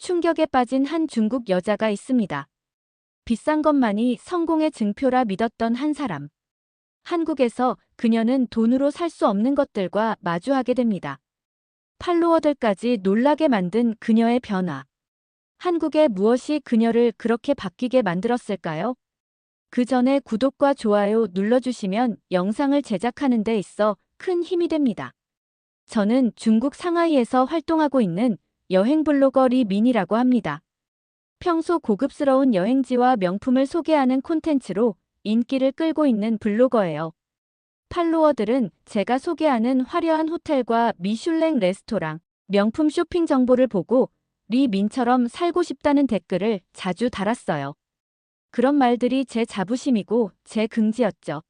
충격에 빠진 한 중국 여자가 있습니다. 비싼 것만이 성공의 증표라 믿었던 한 사람. 한국에서 그녀는 돈으로 살 수 없는 것들과 마주하게 됩니다. 팔로워들까지 놀라게 만든 그녀의 변화. 한국의 무엇이 그녀를 그렇게 바뀌게 만들었을까요? 그 전에 구독과 좋아요 눌러주시면 영상을 제작하는 데 있어 큰 힘이 됩니다. 저는 중국 상하이에서 활동하고 있는 여행 블로거 리민이라고 합니다. 평소 고급스러운 여행지와 명품을 소개하는 콘텐츠로 인기를 끌고 있는 블로거예요. 팔로워들은 제가 소개하는 화려한 호텔과 미슐랭 레스토랑, 명품 쇼핑 정보를 보고 리민처럼 살고 싶다는 댓글을 자주 달았어요. 그런 말들이 제 자부심이고 제 긍지였죠.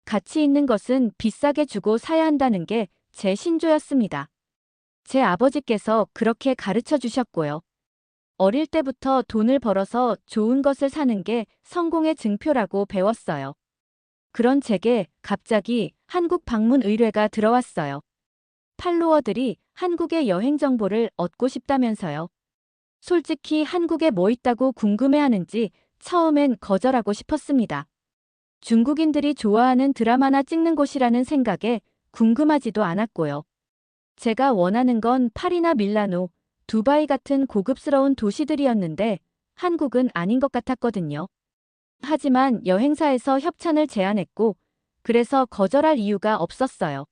가치 있는 것은 비싸게 주고 사야 한다는 게 제 신조였습니다. 제 아버지께서 그렇게 가르쳐 주셨고요. 어릴 때부터 돈을 벌어서 좋은 것을 사는 게 성공의 증표라고 배웠어요. 그런 제게 갑자기 한국 방문 의뢰가 들어왔어요. 팔로워들이 한국의 여행 정보를 얻고 싶다면서요. 솔직히 한국에 뭐 있다고 궁금해하는지 처음엔 거절하고 싶었습니다. 중국인들이 좋아하는 드라마나 찍는 곳이라는 생각에 궁금하지도 않았고요. 제가 원하는 건 파리나 밀라노, 두바이 같은 고급스러운 도시들이었는데 한국은 아닌 것 같았거든요. 하지만 여행사에서 협찬을 제안했고 그래서 거절할 이유가 없었어요.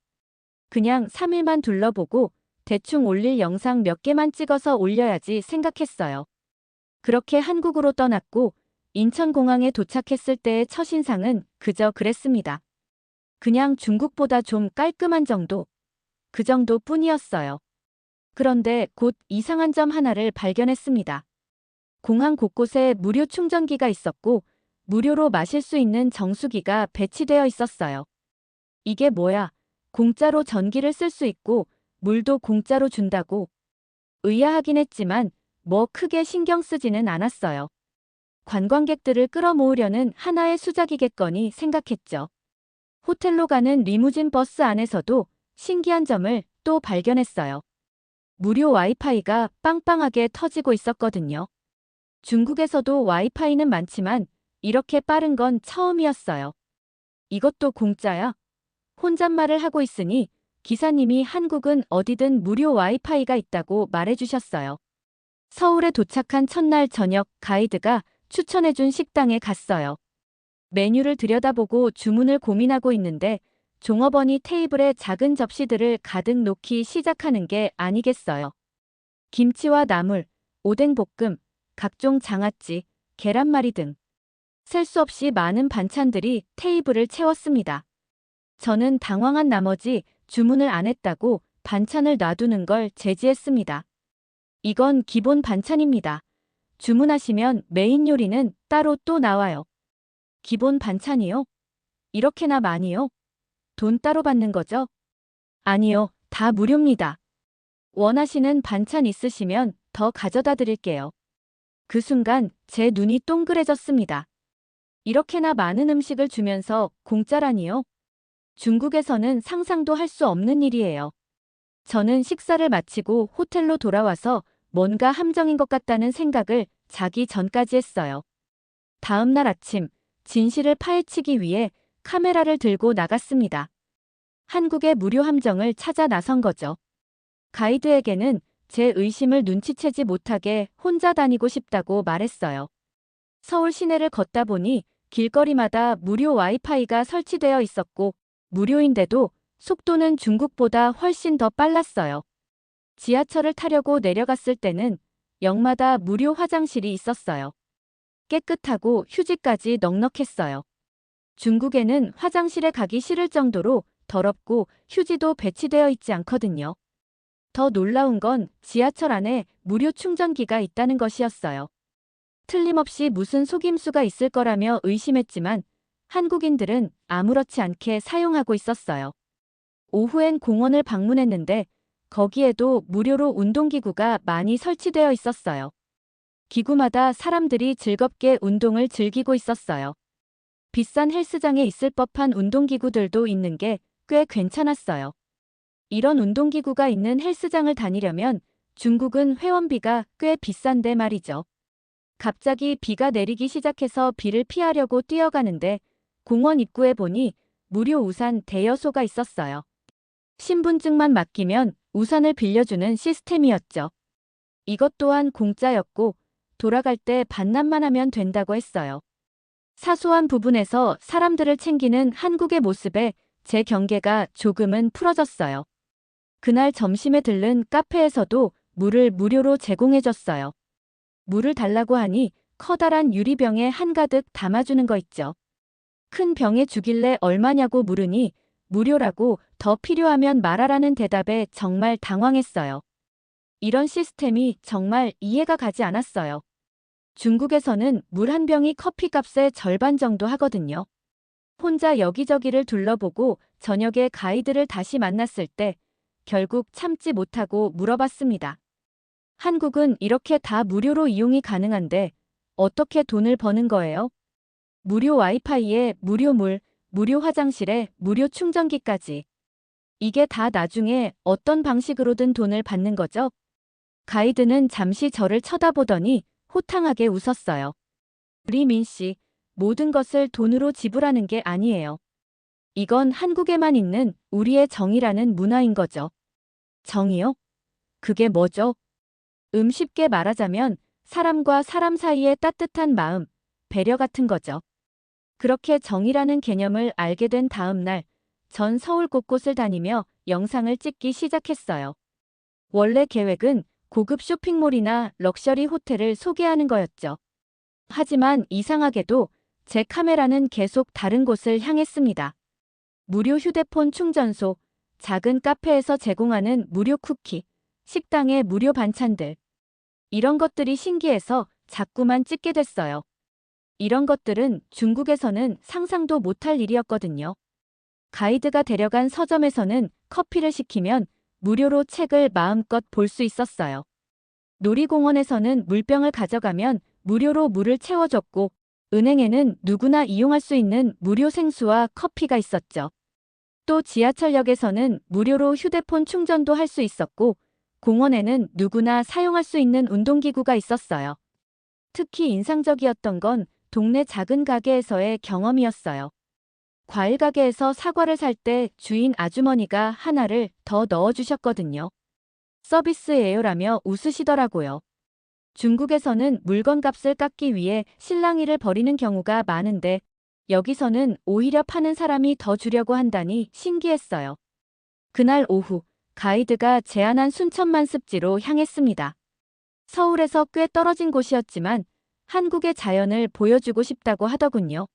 그냥 3일만 둘러보고 대충 올릴 영상 몇 개만 찍어서 올려야지 생각했어요. 그렇게 한국으로 떠났고 인천공항에 도착했을 때의 첫인상은 그저 그랬습니다. 그냥 중국보다 좀 깔끔한 정도, 그 정도뿐이었어요. 그런데 곧 이상한 점 하나를 발견했습니다. 공항 곳곳에 무료 충전기가 있었고 무료로 마실 수 있는 정수기가 배치되어 있었어요. 이게 뭐야? 공짜로 전기를 쓸 수 있고 물도 공짜로 준다고. 의아하긴 했지만 뭐 크게 신경 쓰지는 않았어요. 관광객들을 끌어모으려는 하나의 수작이겠거니 생각했죠. 호텔로 가는 리무진 버스 안에서도 신기한 점을 또 발견했어요. 무료 와이파이가 빵빵하게 터지고 있었거든요. 중국에서도 와이파이는 많지만 이렇게 빠른 건 처음이었어요. 이것도 공짜야? 혼잣말을 하고 있으니 기사님이 한국은 어디든 무료 와이파이가 있다고 말해주셨어요. 서울에 도착한 첫날 저녁 가이드가 추천해준 식당에 갔어요. 메뉴를 들여다보고 주문을 고민하고 있는데 종업원이 테이블에 작은 접시들을 가득 놓기 시작하는 게 아니겠어요. 김치와 나물, 오뎅볶음, 각종 장아찌, 계란말이 등 셀 수 없이 많은 반찬들이 테이블을 채웠습니다. 저는 당황한 나머지 주문을 안 했다고 반찬을 놔두는 걸 제지했습니다. 이건 기본 반찬입니다. 주문하시면 메인 요리는 따로 또 나와요. 기본 반찬이요? 이렇게나 많이요? 돈 따로 받는 거죠? 아니요, 다 무료입니다. 원하시는 반찬 있으시면 더 가져다 드릴게요. 그 순간 제 눈이 동그래졌습니다. 이렇게나 많은 음식을 주면서 공짜라니요? 중국에서는 상상도 할 수 없는 일이에요. 저는 식사를 마치고 호텔로 돌아와서 뭔가 함정인 것 같다는 생각을 자기 전까지 했어요. 다음 날 아침, 진실을 파헤치기 위해 카메라를 들고 나갔습니다. 한국의 무료 함정을 찾아 나선 거죠. 가이드에게는 제 의심을 눈치채지 못하게 혼자 다니고 싶다고 말했어요. 서울 시내를 걷다 보니 길거리마다 무료 와이파이가 설치되어 있었고 무료인데도 속도는 중국보다 훨씬 더 빨랐어요. 지하철을 타려고 내려갔을 때는 역마다 무료 화장실이 있었어요. 깨끗하고 휴지까지 넉넉했어요. 중국에는 화장실에 가기 싫을 정도로 더럽고 휴지도 배치되어 있지 않거든요. 더 놀라운 건 지하철 안에 무료 충전기가 있다는 것이었어요. 틀림없이 무슨 속임수가 있을 거라며 의심했지만 한국인들은 아무렇지 않게 사용하고 있었어요. 오후엔 공원을 방문했는데 거기에도 무료로 운동기구가 많이 설치되어 있었어요. 기구마다 사람들이 즐겁게 운동을 즐기고 있었어요. 비싼 헬스장에 있을 법한 운동기구들도 있는 게 꽤 괜찮았어요. 이런 운동기구가 있는 헬스장을 다니려면 중국은 회원비가 꽤 비싼데 말이죠. 갑자기 비가 내리기 시작해서 비를 피하려고 뛰어가는데 공원 입구에 보니 무료 우산 대여소가 있었어요. 신분증만 맡기면 우산을 빌려주는 시스템이었죠. 이것 또한 공짜였고 돌아갈 때 반납만 하면 된다고 했어요. 사소한 부분에서 사람들을 챙기는 한국의 모습에 제 경계가 조금은 풀어졌어요. 그날 점심에 들른 카페에서도 물을 무료로 제공해줬어요. 물을 달라고 하니 커다란 유리병에 한가득 담아주는 거 있죠. 큰 병에 주길래 얼마냐고 물으니 무료라고 더 필요하면 말하라는 대답에 정말 당황했어요. 이런 시스템이 정말 이해가 가지 않았어요. 중국에서는 물 한 병이 커피값의 절반 정도 하거든요. 혼자 여기저기를 둘러보고 저녁에 가이드를 다시 만났을 때 결국 참지 못하고 물어봤습니다. 한국은 이렇게 다 무료로 이용이 가능한데 어떻게 돈을 버는 거예요? 무료 와이파이에 무료 물, 무료 화장실에 무료 충전기까지. 이게 다 나중에 어떤 방식으로든 돈을 받는 거죠? 가이드는 잠시 저를 쳐다보더니 호탕하게 웃었어요. 우리 민 씨, 모든 것을 돈으로 지불하는 게 아니에요. 이건 한국에만 있는 우리의 정이라는 문화인 거죠. 정이요? 그게 뭐죠? 쉽게 말하자면 사람과 사람 사이의 따뜻한 마음, 배려 같은 거죠. 그렇게 정이라는 개념을 알게 된 다음 날, 전 서울 곳곳을 다니며 영상을 찍기 시작했어요. 원래 계획은 고급 쇼핑몰이나 럭셔리 호텔을 소개하는 거였죠. 하지만 이상하게도 제 카메라는 계속 다른 곳을 향했습니다. 무료 휴대폰 충전소, 작은 카페에서 제공하는 무료 쿠키, 식당의 무료 반찬들. 이런 것들이 신기해서 자꾸만 찍게 됐어요. 이런 것들은 중국에서는 상상도 못할 일이었거든요. 가이드가 데려간 서점에서는 커피를 시키면 무료로 책을 마음껏 볼 수 있었어요. 놀이공원에서는 물병을 가져가면 무료로 물을 채워줬고, 은행에는 누구나 이용할 수 있는 무료 생수와 커피가 있었죠. 또 지하철역에서는 무료로 휴대폰 충전도 할 수 있었고, 공원에는 누구나 사용할 수 있는 운동기구가 있었어요. 특히 인상적이었던 건 동네 작은 가게에서의 경험이었어요. 과일 가게에서 사과를 살 때 주인 아주머니가 하나를 더 넣어주셨거든요. 서비스예요라며 웃으시더라고요. 중국에서는 물건값을 깎기 위해 실랑이를 벌이는 경우가 많은데 여기서는 오히려 파는 사람이 더 주려고 한다니 신기했어요. 그날 오후 가이드가 제안한 순천만 습지로 향했습니다. 서울에서 꽤 떨어진 곳이었지만 한국의 자연을 보여주고 싶다고 하더군요.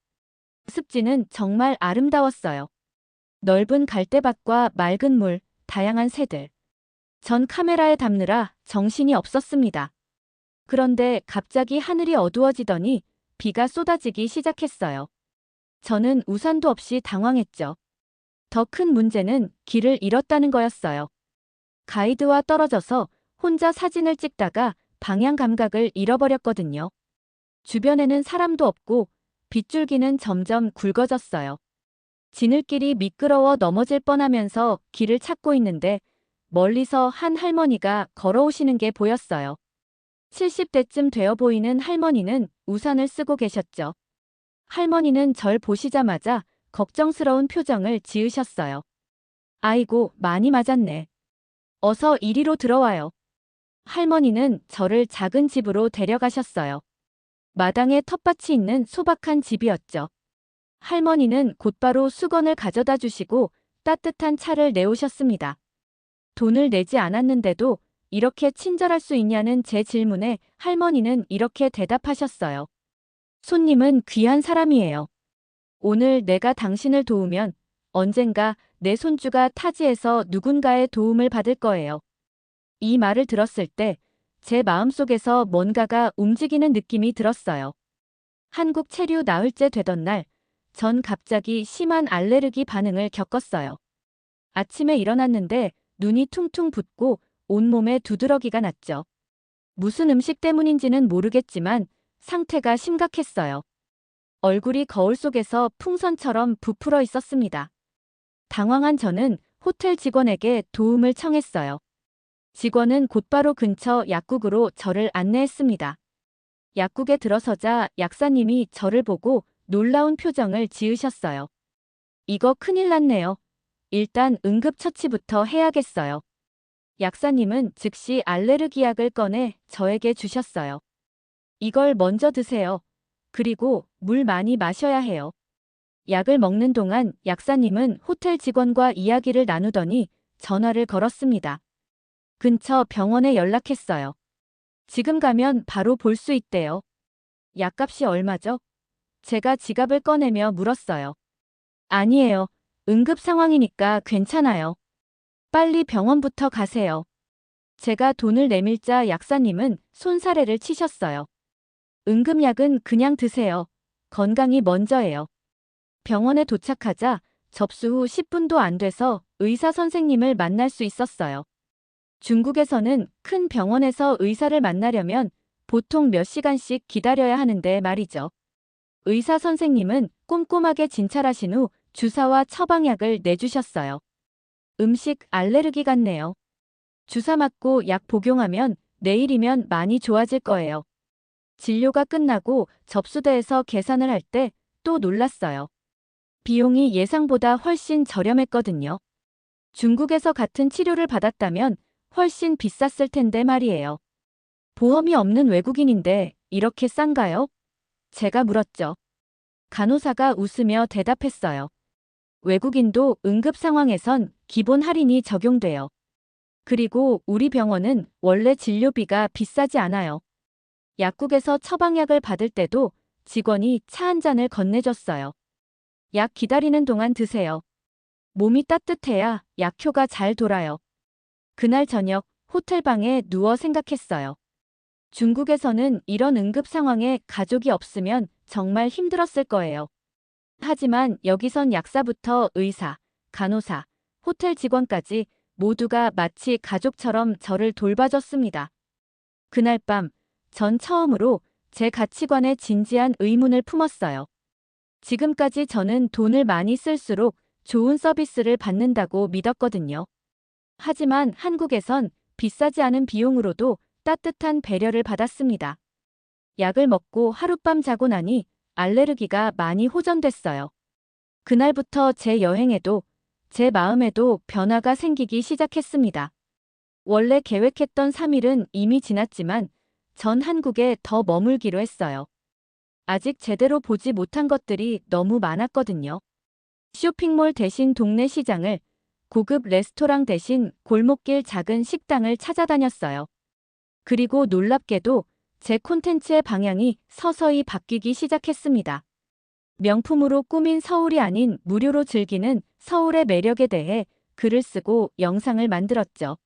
습지는 정말 아름다웠어요. 넓은 갈대밭과 맑은 물, 다양한 새들. 전 카메라에 담느라 정신이 없었습니다. 그런데 갑자기 하늘이 어두워지더니 비가 쏟아지기 시작했어요. 저는 우산도 없이 당황했죠. 더 큰 문제는 길을 잃었다는 거였어요. 가이드와 떨어져서 혼자 사진을 찍다가 방향 감각을 잃어버렸거든요. 주변에는 사람도 없고 빗줄기는 점점 굵어졌어요. 지늘길이 미끄러워 넘어질 뻔하면서 길을 찾고 있는데 멀리서 한 할머니가 걸어오시는 게 보였어요. 70대쯤 되어 보이는 할머니는 우산을 쓰고 계셨죠. 할머니는 절 보시자마자 걱정스러운 표정을 지으셨어요. 아이고, 많이 맞았네. 어서 이리로 들어와요. 할머니는 저를 작은 집으로 데려가셨어요. 마당에 텃밭이 있는 소박한 집이었죠. 할머니는 곧바로 수건을 가져다 주시고 따뜻한 차를 내오셨습니다. 돈을 내지 않았는데도 이렇게 친절할 수 있냐는 제 질문에 할머니는 이렇게 대답하셨어요. 손님은 귀한 사람이에요. 오늘 내가 당신을 도우면 언젠가 내 손주가 타지에서 누군가의 도움을 받을 거예요. 이 말을 들었을 때 제 마음속에서 뭔가가 움직이는 느낌이 들었어요. 한국 체류 나흘째 되던 날, 전 갑자기 심한 알레르기 반응을 겪었어요. 아침에 일어났는데 눈이 퉁퉁 붓고 온몸에 두드러기가 났죠. 무슨 음식 때문인지는 모르겠지만 상태가 심각했어요. 얼굴이 거울 속에서 풍선처럼 부풀어 있었습니다. 당황한 저는 호텔 직원에게 도움을 청했어요. 직원은 곧바로 근처 약국으로 저를 안내했습니다. 약국에 들어서자 약사님이 저를 보고 놀라운 표정을 지으셨어요. 이거 큰일 났네요. 일단 응급처치부터 해야겠어요. 약사님은 즉시 알레르기 약을 꺼내 저에게 주셨어요. 이걸 먼저 드세요. 그리고 물 많이 마셔야 해요. 약을 먹는 동안 약사님은 호텔 직원과 이야기를 나누더니 전화를 걸었습니다. 근처 병원에 연락했어요. 지금 가면 바로 볼 수 있대요. 약값이 얼마죠? 제가 지갑을 꺼내며 물었어요. 아니에요. 응급 상황이니까 괜찮아요. 빨리 병원부터 가세요. 제가 돈을 내밀자 약사님은 손사래를 치셨어요. 응급약은 그냥 드세요. 건강이 먼저예요. 병원에 도착하자 접수 후 10분도 안 돼서 의사 선생님을 만날 수 있었어요. 중국에서는 큰 병원에서 의사를 만나려면 보통 몇 시간씩 기다려야 하는데 말이죠. 의사 선생님은 꼼꼼하게 진찰하신 후 주사와 처방약을 내주셨어요. 음식 알레르기 같네요. 주사 맞고 약 복용하면 내일이면 많이 좋아질 거예요. 진료가 끝나고 접수대에서 계산을 할 때 또 놀랐어요. 비용이 예상보다 훨씬 저렴했거든요. 중국에서 같은 치료를 받았다면 훨씬 비쌌을 텐데 말이에요. 보험이 없는 외국인인데 이렇게 싼가요? 제가 물었죠. 간호사가 웃으며 대답했어요. 외국인도 응급 상황에선 기본 할인이 적용돼요. 그리고 우리 병원은 원래 진료비가 비싸지 않아요. 약국에서 처방약을 받을 때도 직원이 차 한 잔을 건네줬어요. 약 기다리는 동안 드세요. 몸이 따뜻해야 약효가 잘 돌아요. 그날 저녁 호텔방에 누워 생각했어요. 중국에서는 이런 응급 상황에 가족이 없으면 정말 힘들었을 거예요. 하지만 여기선 약사부터 의사, 간호사, 호텔 직원까지 모두가 마치 가족처럼 저를 돌봐줬습니다. 그날 밤, 전 처음으로 제 가치관에 진지한 의문을 품었어요. 지금까지 저는 돈을 많이 쓸수록 좋은 서비스를 받는다고 믿었거든요. 하지만 한국에선 비싸지 않은 비용으로도 따뜻한 배려를 받았습니다. 약을 먹고 하룻밤 자고 나니 알레르기가 많이 호전됐어요. 그날부터 제 여행에도 제 마음에도 변화가 생기기 시작했습니다. 원래 계획했던 3일은 이미 지났지만 전 한국에 더 머물기로 했어요. 아직 제대로 보지 못한 것들이 너무 많았거든요. 쇼핑몰 대신 동네 시장을, 고급 레스토랑 대신 골목길 작은 식당을 찾아다녔어요. 그리고 놀랍게도 제 콘텐츠의 방향이 서서히 바뀌기 시작했습니다. 명품으로 꾸민 서울이 아닌 무료로 즐기는 서울의 매력에 대해 글을 쓰고 영상을 만들었죠.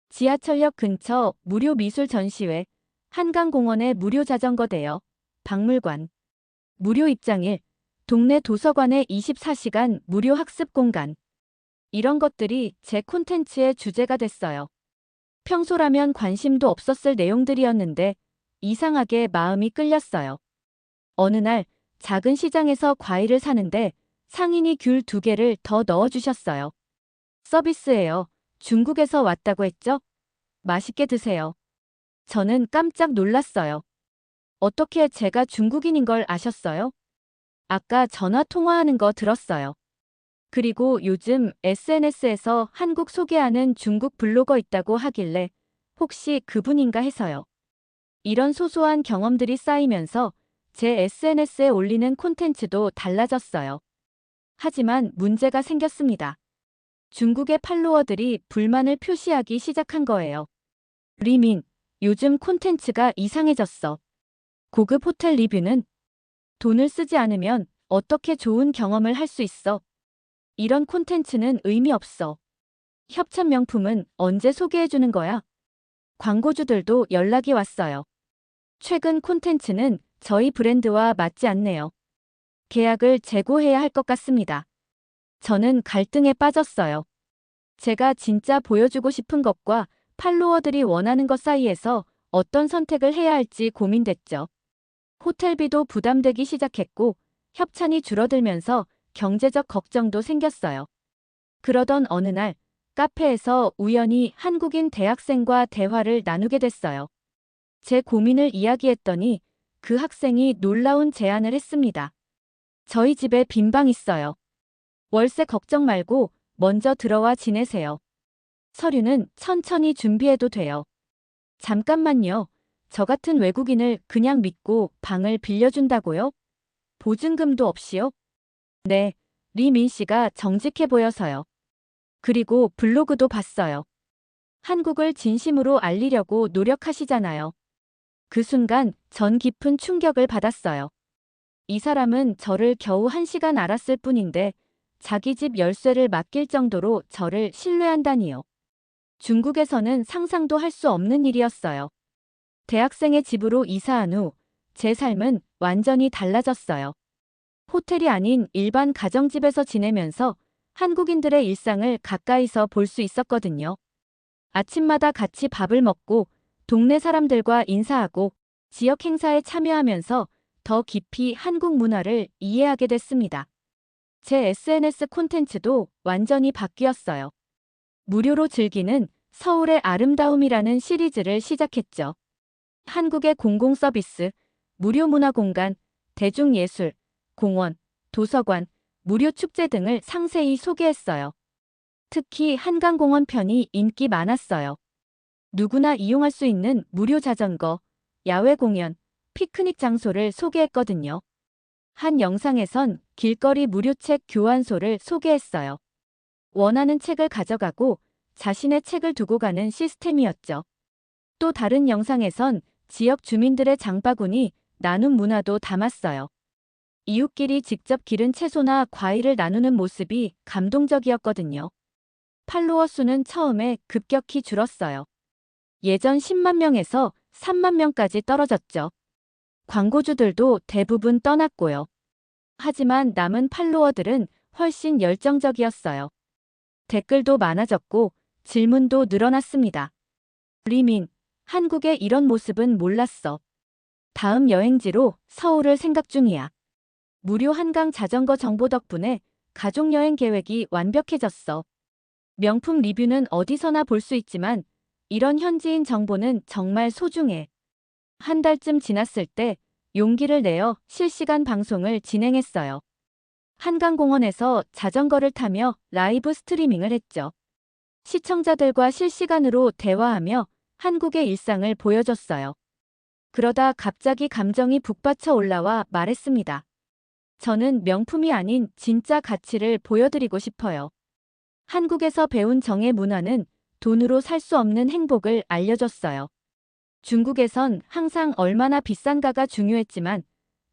지하철역 근처 무료 미술 전시회, 한강공원의 무료 자전거 대여, 박물관, 무료 입장일, 동네 도서관의 24시간 무료 학습 공간. 이런 것들이 제 콘텐츠의 주제가 됐어요. 평소라면 관심도 없었을 내용들이었는데 이상하게 마음이 끌렸어요. 어느 날 작은 시장에서 과일을 사는데 상인이 귤 2개를 더 넣어주셨어요. 서비스예요. 중국에서 왔다고 했죠? 맛있게 드세요. 저는 깜짝 놀랐어요. 어떻게 제가 중국인인 걸 아셨어요? 아까 전화 통화하는 거 들었어요. 그리고 요즘 SNS에서 한국 소개하는 중국 블로거 있다고 하길래 혹시 그분인가 해서요. 이런 소소한 경험들이 쌓이면서 제 SNS에 올리는 콘텐츠도 달라졌어요. 하지만 문제가 생겼습니다. 중국의 팔로워들이 불만을 표시하기 시작한 거예요. 리민, 요즘 콘텐츠가 이상해졌어. 고급 호텔 리뷰는 돈을 쓰지 않으면 어떻게 좋은 경험을 할 수 있어? 이런 콘텐츠는 의미 없어. 협찬 명품은 언제 소개해주는 거야? 광고주들도 연락이 왔어요. 최근 콘텐츠는 저희 브랜드와 맞지 않네요. 계약을 재고해야 할 것 같습니다. 저는 갈등에 빠졌어요. 제가 진짜 보여주고 싶은 것과 팔로워들이 원하는 것 사이에서 어떤 선택을 해야 할지 고민됐죠. 호텔비도 부담되기 시작했고 협찬이 줄어들면서 경제적 걱정도 생겼어요. 그러던 어느 날 카페에서 우연히 한국인 대학생과 대화를 나누게 됐어요. 제 고민을 이야기했더니 그 학생이 놀라운 제안을 했습니다. 저희 집에 빈 방 있어요. 월세 걱정 말고 먼저 들어와 지내세요. 서류는 천천히 준비해도 돼요. 잠깐만요. 저 같은 외국인을 그냥 믿고 방을 빌려준다고요? 보증금도 없이요? 네, 리민 씨가 정직해 보여서요. 그리고 블로그도 봤어요. 한국을 진심으로 알리려고 노력하시잖아요. 그 순간 전 깊은 충격을 받았어요. 이 사람은 저를 겨우 1시간 알았을 뿐인데 자기 집 열쇠를 맡길 정도로 저를 신뢰한다니요. 중국에서는 상상도 할 수 없는 일이었어요. 대학생의 집으로 이사한 후 제 삶은 완전히 달라졌어요. 호텔이 아닌 일반 가정집에서 지내면서 한국인들의 일상을 가까이서 볼 수 있었거든요. 아침마다 같이 밥을 먹고 동네 사람들과 인사하고 지역 행사에 참여하면서 더 깊이 한국 문화를 이해하게 됐습니다. 제 SNS 콘텐츠도 완전히 바뀌었어요. 무료로 즐기는 서울의 아름다움이라는 시리즈를 시작했죠. 한국의 공공서비스, 무료 문화공간, 대중예술, 공원, 도서관, 무료 축제 등을 상세히 소개했어요. 특히 한강공원 편이 인기 많았어요. 누구나 이용할 수 있는 무료 자전거, 야외 공연, 피크닉 장소를 소개했거든요. 한 영상에선 길거리 무료 책 교환소를 소개했어요. 원하는 책을 가져가고 자신의 책을 두고 가는 시스템이었죠. 또 다른 영상에선 지역 주민들의 장바구니 나눔 문화도 담았어요. 이웃끼리 직접 기른 채소나 과일을 나누는 모습이 감동적이었거든요. 팔로워 수는 처음에 급격히 줄었어요. 예전 10만 명에서 3만 명까지 떨어졌죠. 광고주들도 대부분 떠났고요. 하지만 남은 팔로워들은 훨씬 열정적이었어요. 댓글도 많아졌고 질문도 늘어났습니다. 리민, 한국의 이런 모습은 몰랐어. 다음 여행지로 서울을 생각 중이야. 무료 한강 자전거 정보 덕분에 가족여행 계획이 완벽해졌어. 명품 리뷰는 어디서나 볼 수 있지만 이런 현지인 정보는 정말 소중해. 한 달쯤 지났을 때 용기를 내어 실시간 방송을 진행했어요. 한강공원에서 자전거를 타며 라이브 스트리밍을 했죠. 시청자들과 실시간으로 대화하며 한국의 일상을 보여줬어요. 그러다 갑자기 감정이 북받쳐 올라와 말했습니다. 저는 명품이 아닌 진짜 가치를 보여드리고 싶어요. 한국에서 배운 정의 문화는 돈으로 살 수 없는 행복을 알려줬어요. 중국에선 항상 얼마나 비싼가가 중요했지만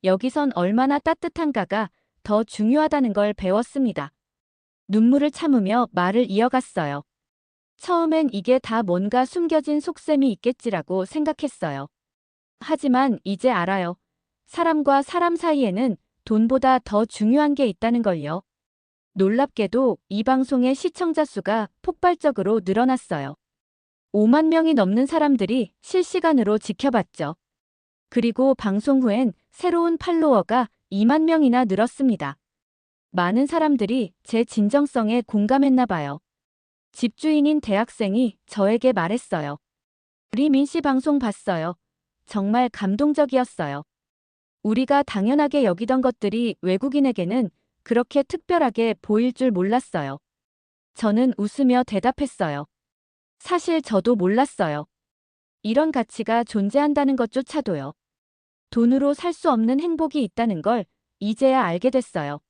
여기선 얼마나 따뜻한가가 더 중요하다는 걸 배웠습니다. 눈물을 참으며 말을 이어갔어요. 처음엔 이게 다 뭔가 숨겨진 속셈이 있겠지라고 생각했어요. 하지만 이제 알아요. 사람과 사람 사이에는 돈보다 더 중요한 게 있다는 걸요. 놀랍게도 이 방송의 시청자 수가 폭발적으로 늘어났어요. 5만 명이 넘는 사람들이 실시간으로 지켜봤죠. 그리고 방송 후엔 새로운 팔로워가 2만 명이나 늘었습니다. 많은 사람들이 제 진정성에 공감했나 봐요. 집주인인 대학생이 저에게 말했어요. 리민 씨 방송 봤어요. 정말 감동적이었어요. 우리가 당연하게 여기던 것들이 외국인에게는 그렇게 특별하게 보일 줄 몰랐어요. 저는 웃으며 대답했어요. 사실 저도 몰랐어요. 이런 가치가 존재한다는 것조차도요. 돈으로 살 수 없는 행복이 있다는 걸 이제야 알게 됐어요.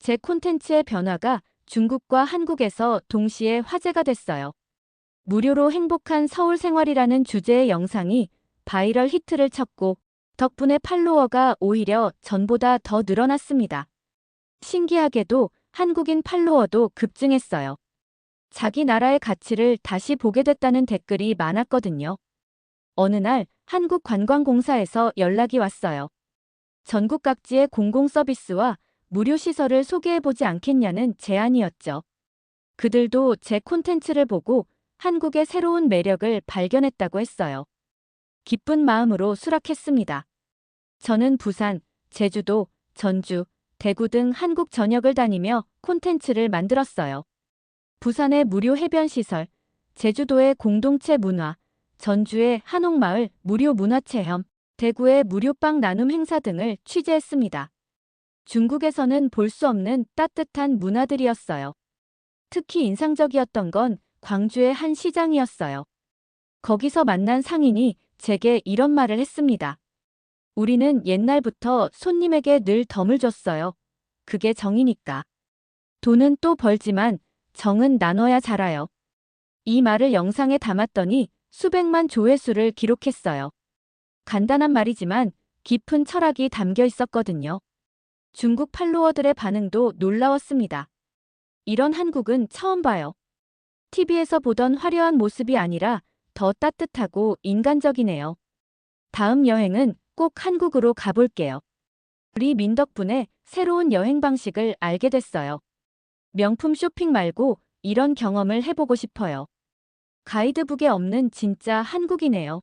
제 콘텐츠의 변화가 중국과 한국에서 동시에 화제가 됐어요. 무료로 행복한 서울 생활이라는 주제의 영상이 바이럴 히트를 쳤고 덕분에 팔로워가 오히려 전보다 더 늘어났습니다. 신기하게도 한국인 팔로워도 급증했어요. 자기 나라의 가치를 다시 보게 됐다는 댓글이 많았거든요. 어느 날 한국관광공사에서 연락이 왔어요. 전국 각지의 공공서비스와 무료 시설을 소개해보지 않겠냐는 제안이었죠. 그들도 제 콘텐츠를 보고 한국의 새로운 매력을 발견했다고 했어요. 기쁜 마음으로 수락했습니다. 저는 부산, 제주도, 전주, 대구 등 한국 전역을 다니며 콘텐츠를 만들었어요. 부산의 무료 해변시설, 제주도의 공동체 문화, 전주의 한옥마을 무료 문화체험, 대구의 무료 빵 나눔 행사 등을 취재했습니다. 중국에서는 볼 수 없는 따뜻한 문화들이었어요. 특히 인상적이었던 건 광주의 한 시장이었어요. 거기서 만난 상인이 제게 이런 말을 했습니다. 우리는 옛날부터 손님에게 늘 덤을 줬어요. 그게 정이니까. 돈은 또 벌지만 정은 나눠야 자라요. 이 말을 영상에 담았더니 수백만 조회수를 기록했어요. 간단한 말이지만 깊은 철학이 담겨 있었거든요. 중국 팔로워들의 반응도 놀라웠습니다. 이런 한국은 처음 봐요. TV에서 보던 화려한 모습이 아니라 더 따뜻하고 인간적이네요. 다음 여행은 꼭 한국으로 가볼게요. 우리 민 덕분에 새로운 여행 방식을 알게 됐어요. 명품 쇼핑 말고 이런 경험을 해보고 싶어요. 가이드북에 없는 진짜 한국이네요.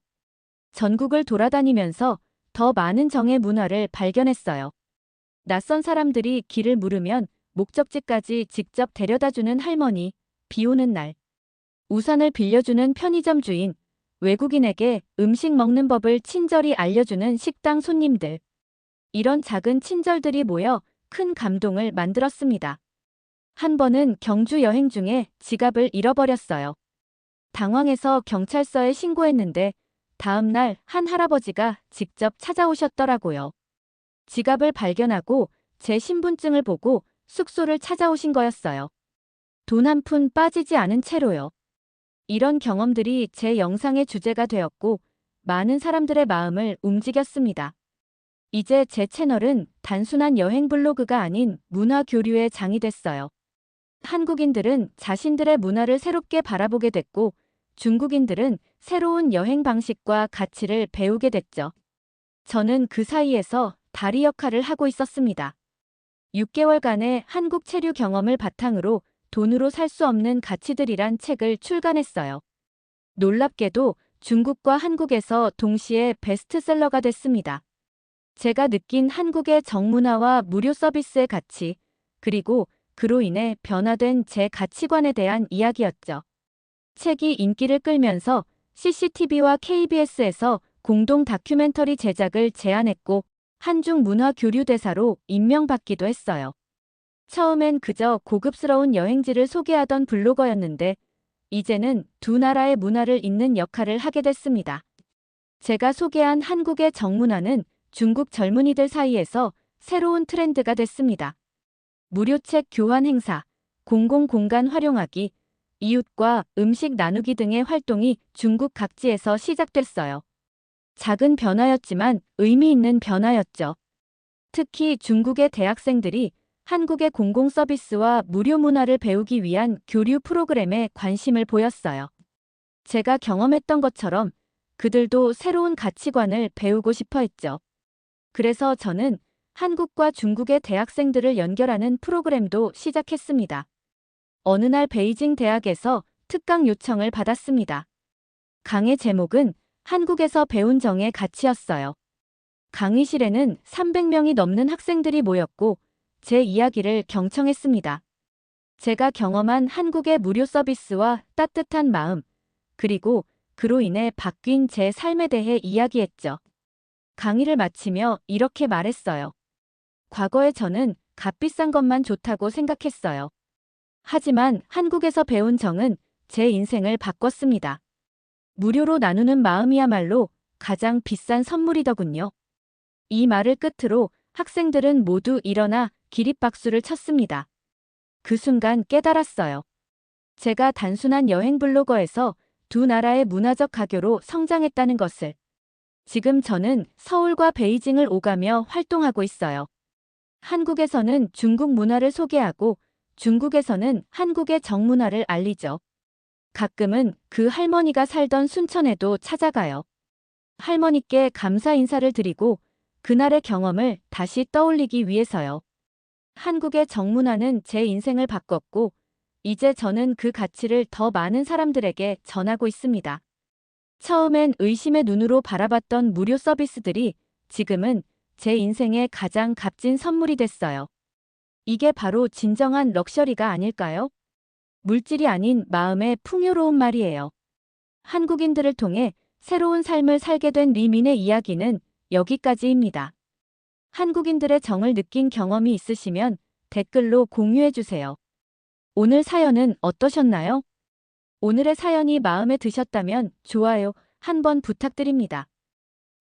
전국을 돌아다니면서 더 많은 정의 문화를 발견했어요. 낯선 사람들이 길을 물으면 목적지까지 직접 데려다주는 할머니, 비 오는 날. 우산을 빌려주는 편의점 주인, 외국인에게 음식 먹는 법을 친절히 알려주는 식당 손님들. 이런 작은 친절들이 모여 큰 감동을 만들었습니다. 한 번은 경주 여행 중에 지갑을 잃어버렸어요. 당황해서 경찰서에 신고했는데 다음 날 한 할아버지가 직접 찾아오셨더라고요. 지갑을 발견하고 제 신분증을 보고 숙소를 찾아오신 거였어요. 돈 한 푼 빠지지 않은 채로요. 이런 경험들이 제 영상의 주제가 되었고 많은 사람들의 마음을 움직였습니다. 이제 제 채널은 단순한 여행 블로그가 아닌 문화 교류의 장이 됐어요. 한국인들은 자신들의 문화를 새롭게 바라보게 됐고 중국인들은 새로운 여행 방식과 가치를 배우게 됐죠. 저는 그 사이에서 다리 역할을 하고 있었습니다. 6개월간의 한국 체류 경험을 바탕으로 돈으로 살 수 없는 가치들이란 책을 출간했어요. 놀랍게도 중국과 한국에서 동시에 베스트셀러가 됐습니다. 제가 느낀 한국의 정문화와 무료 서비스의 가치, 그리고 그로 인해 변화된 제 가치관에 대한 이야기였죠. 책이 인기를 끌면서 CCTV와 KBS에서 공동 다큐멘터리 제작을 제안했고 한중 문화 교류 대사로 임명받기도 했어요. 처음엔 그저 고급스러운 여행지를 소개하던 블로거였는데 이제는 두 나라의 문화를 잇는 역할을 하게 됐습니다. 제가 소개한 한국의 정문화는 중국 젊은이들 사이에서 새로운 트렌드가 됐습니다. 무료 책 교환 행사, 공공공간 활용하기, 이웃과 음식 나누기 등의 활동이 중국 각지에서 시작됐어요. 작은 변화였지만 의미 있는 변화였죠. 특히 중국의 대학생들이 한국의 공공 서비스와 무료 문화를 배우기 위한 교류 프로그램에 관심을 보였어요. 제가 경험했던 것처럼 그들도 새로운 가치관을 배우고 싶어 했죠. 그래서 저는 한국과 중국의 대학생들을 연결하는 프로그램도 시작했습니다. 어느 날 베이징 대학에서 특강 요청을 받았습니다. 강의 제목은 한국에서 배운 정의 가치였어요. 강의실에는 300명이 넘는 학생들이 모였고 제 이야기를 경청했습니다. 제가 경험한 한국의 무료 서비스와 따뜻한 마음, 그리고 그로 인해 바뀐 제 삶에 대해 이야기했죠. 강의를 마치며 이렇게 말했어요. 과거에 저는 값비싼 것만 좋다고 생각했어요. 하지만 한국에서 배운 정은 제 인생을 바꿨습니다. 무료로 나누는 마음이야말로 가장 비싼 선물이더군요. 이 말을 끝으로 학생들은 모두 일어나 기립박수를 쳤습니다. 그 순간 깨달았어요. 제가 단순한 여행 블로거에서 두 나라의 문화적 가교로 성장했다는 것을. 지금 저는 서울과 베이징을 오가며 활동하고 있어요. 한국에서는 중국 문화를 소개하고 중국에서는 한국의 정문화를 알리죠. 가끔은 그 할머니가 살던 순천에도 찾아가요. 할머니께 감사 인사를 드리고 그날의 경험을 다시 떠올리기 위해서요. 한국의 정문화는 제 인생을 바꿨고 이제 저는 그 가치를 더 많은 사람들에게 전하고 있습니다. 처음엔 의심의 눈으로 바라봤던 무료 서비스들이 지금은 제 인생의 가장 값진 선물이 됐어요. 이게 바로 진정한 럭셔리가 아닐까요? 물질이 아닌 마음의 풍요로운 말이에요. 한국인들을 통해 새로운 삶을 살게 된 리민의 이야기는 여기까지입니다. 한국인들의 정을 느낀 경험이 있으시면 댓글로 공유해 주세요. 오늘 사연은 어떠셨나요? 오늘의 사연이 마음에 드셨다면 좋아요 한번 부탁드립니다.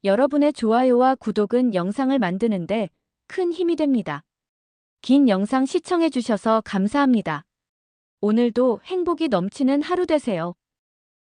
여러분의 좋아요와 구독은 영상을 만드는데 큰 힘이 됩니다. 긴 영상 시청해 주셔서 감사합니다. 오늘도 행복이 넘치는 하루 되세요.